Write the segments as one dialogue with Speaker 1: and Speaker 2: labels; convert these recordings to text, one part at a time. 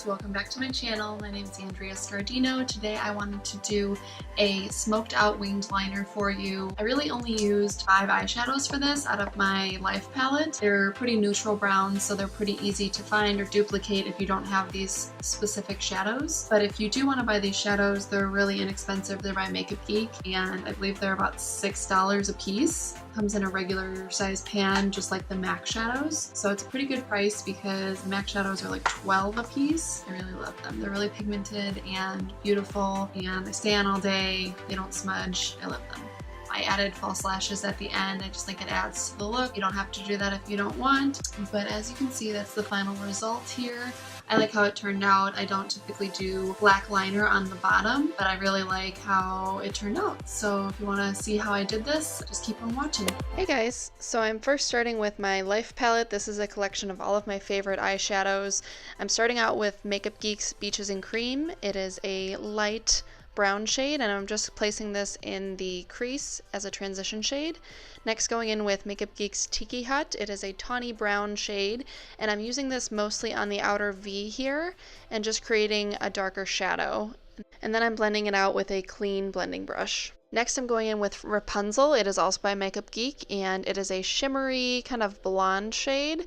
Speaker 1: guys, welcome back to my channel. My name is Andrea Scardino. Today I wanted to do a smoked out winged liner for you. I really only used 5 eyeshadows for this out of my Life palette. They're pretty neutral browns, so they're pretty easy to find or duplicate if you don't have these specific shadows. But if you do want to buy these shadows, they're really inexpensive. They're by Makeup Geek, and I believe they're about $6 a piece. Comes in a regular size pan, just like the MAC shadows. So it's a pretty good price because the MAC shadows are like $12 a piece. I really love them. They're really pigmented and beautiful, and they stay on all day. They don't smudge. I love them. I added false lashes at the end. I just think it adds to the look. You don't have to do that if you don't want. But as you can see, that's the final result here. I like how it turned out. I don't typically do black liner on the bottom, but I really like how it turned out. So if you want to see how I did this, just keep on watching.
Speaker 2: Hey guys, so I'm first starting with my Life palette. This is a collection of all of my favorite eyeshadows. I'm starting out with Makeup Geek's Beaches and Cream. It is a light brown shade, and I'm just placing this in the crease as a transition shade. Next, going in with Makeup Geek's Tiki Hut. It is a tawny brown shade, and I'm using this mostly on the outer V here and just creating a darker shadow. And then I'm blending it out with a clean blending brush. Next, I'm going in with Rapunzel. It is also by Makeup Geek, and it is a shimmery kind of blonde shade.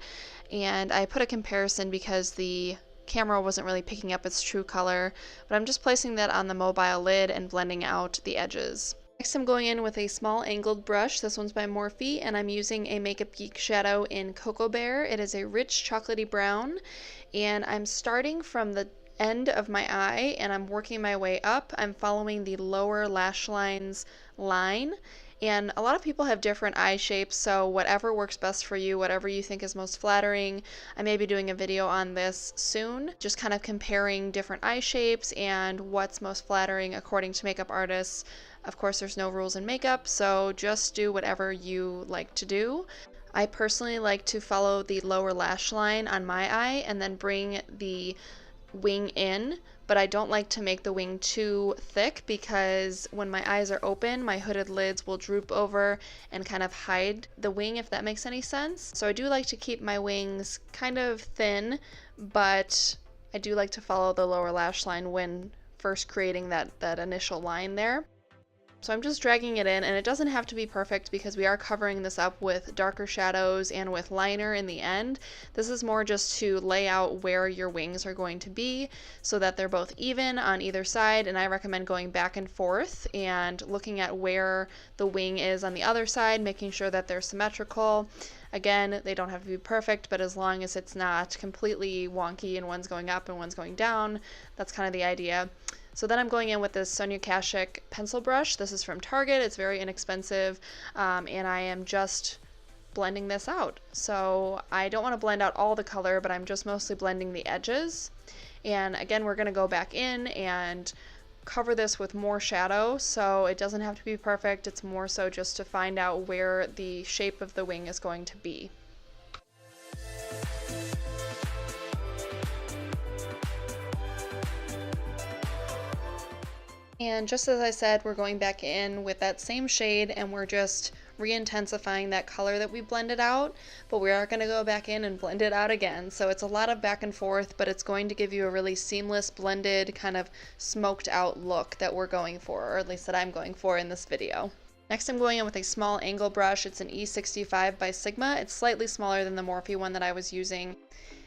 Speaker 2: And I put a comparison because the camera wasn't really picking up its true color, but I'm just placing that on the mobile lid and blending out the edges. Next, I'm going in with a small angled brush. This one's by Morphe, and I'm using a Makeup Geek shadow in Cocoa Bear. It is a rich chocolatey brown, and I'm starting from the end of my eye and I'm working my way up. I'm following the lower lash line's line. And a lot of people have different eye shapes, so whatever works best for you, whatever you think is most flattering. I may be doing a video on this soon, just kind of comparing different eye shapes and what's most flattering according to makeup artists. Of course, there's no rules in makeup, so just do whatever you like to do. I personally like to follow the lower lash line on my eye and then bring the wing in, but I don't like to make the wing too thick because when my eyes are open, my hooded lids will droop over and kind of hide the wing, if that makes any sense. So I do like to keep my wings kind of thin, but I do like to follow the lower lash line when first creating that initial line there. So I'm just dragging it in, and it doesn't have to be perfect because we are covering this up with darker shadows and with liner in the end. This is more just to lay out where your wings are going to be so that they're both even on either side, and I recommend going back and forth and looking at where the wing is on the other side, making sure that they're symmetrical. Again, they don't have to be perfect, but as long as it's not completely wonky and one's going up and one's going down, that's kind of the idea. So then I'm going in with this Sonia Kashuk pencil brush. This is from Target. It's very inexpensive, and I am just blending this out. So I don't want to blend out all the color, but I'm just mostly blending the edges. And again, we're going to go back in and cover this with more shadow, so it doesn't have to be perfect. It's more so just to find out where the shape of the wing is going to be. And just as I said, we're going back in with that same shade and we're just re-intensifying that color that we blended out, but we are going to go back in and blend it out again. So it's a lot of back and forth, but it's going to give you a really seamless, blended, kind of smoked out look that we're going for, or at least that I'm going for in this video. Next, I'm going in with a small angle brush. It's an E65 by Sigma. It's slightly smaller than the Morphe one that I was using.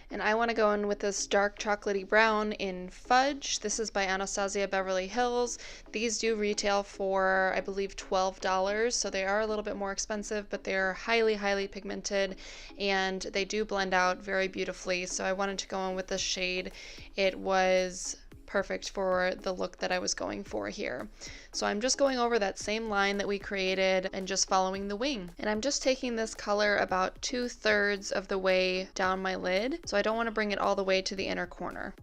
Speaker 2: And I want to go in with this dark chocolatey brown in Fudge. This is by Anastasia Beverly Hills. These do retail for, I believe, $12, so they are a little bit more expensive, but they're highly, highly pigmented, and they do blend out very beautifully. So I wanted to go in with this shade. It was perfect for the look that I was going for here. So I'm just going over that same line that we created and just following the wing. And I'm just taking this color about 2/3 of the way down my lid, so I don't want to bring it all the way to the inner corner.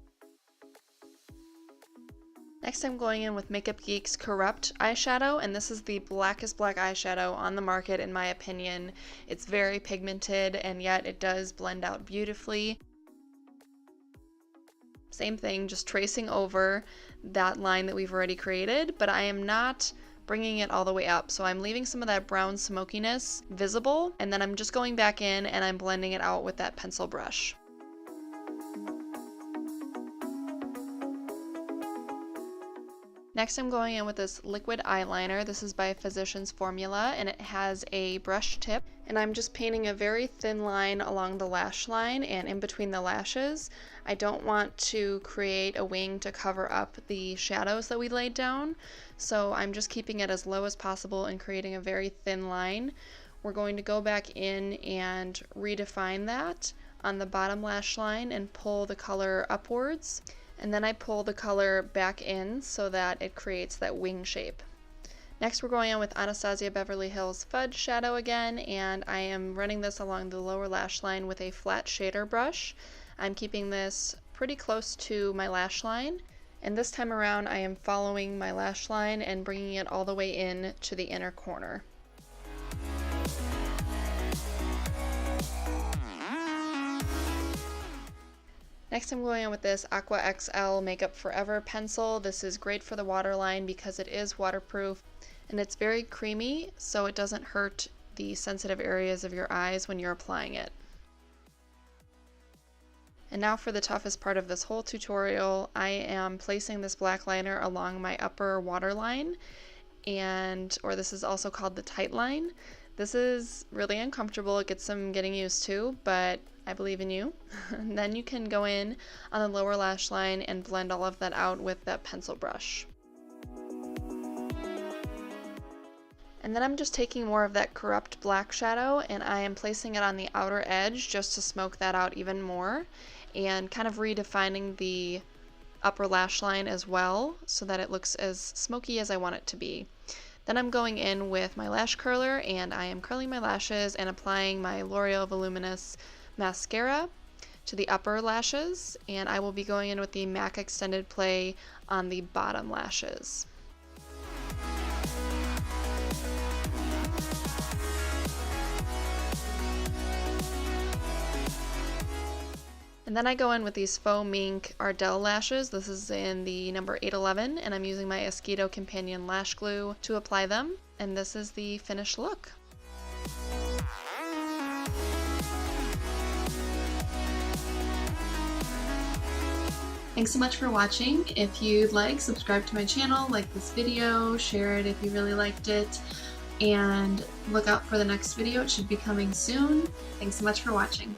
Speaker 2: Next, I'm going in with Makeup Geek's Corrupt eyeshadow, and this is the blackest black eyeshadow on the market in my opinion. It's very pigmented, and yet it does blend out beautifully. Same thing, just tracing over that line that we've already created, but I am not bringing it all the way up. So I'm leaving some of that brown smokiness visible, and then I'm just going back in and I'm blending it out with that pencil brush. Next, I'm going in with this liquid eyeliner. This is by Physicians Formula, and it has a brush tip. And I'm just painting a very thin line along the lash line and in between the lashes. I don't want to create a wing to cover up the shadows that we laid down, so I'm just keeping it as low as possible and creating a very thin line. We're going to go back in and redefine that on the bottom lash line and pull the color upwards. And then I pull the color back in so that it creates that wing shape. Next, we're going on with Anastasia Beverly Hills Fudge Shadow again, and I am running this along the lower lash line with a flat shader brush. I'm keeping this pretty close to my lash line, and this time around I am following my lash line and bringing it all the way in to the inner corner. Next, I'm going in with this Aqua XL Makeup Forever pencil. This is great for the waterline because it is waterproof and it's very creamy, so it doesn't hurt the sensitive areas of your eyes when you're applying it. And now for the toughest part of this whole tutorial, I am placing this black liner along my upper waterline, or this is also called the tight line. This is really uncomfortable. It gets some getting used to, but I believe in you. And then you can go in on the lower lash line and blend all of that out with that pencil brush. And then I'm just taking more of that corrupt black shadow and I am placing it on the outer edge just to smoke that out even more and kind of redefining the upper lash line as well so that it looks as smoky as I want it to be. Then I'm going in with my lash curler and I am curling my lashes and applying my L'Oreal Voluminous mascara to the upper lashes, and I will be going in with the MAC Extended Play on the bottom lashes. And then I go in with these faux mink Ardell lashes. This is in the number 811, and I'm using my Esquito Companion Lash Glue to apply them, and this is the finished look.
Speaker 1: Thanks so much for watching. If you'd like, subscribe to my channel, like this video, share it if you really liked it, and look out for the next video. It should be coming soon. Thanks so much for watching.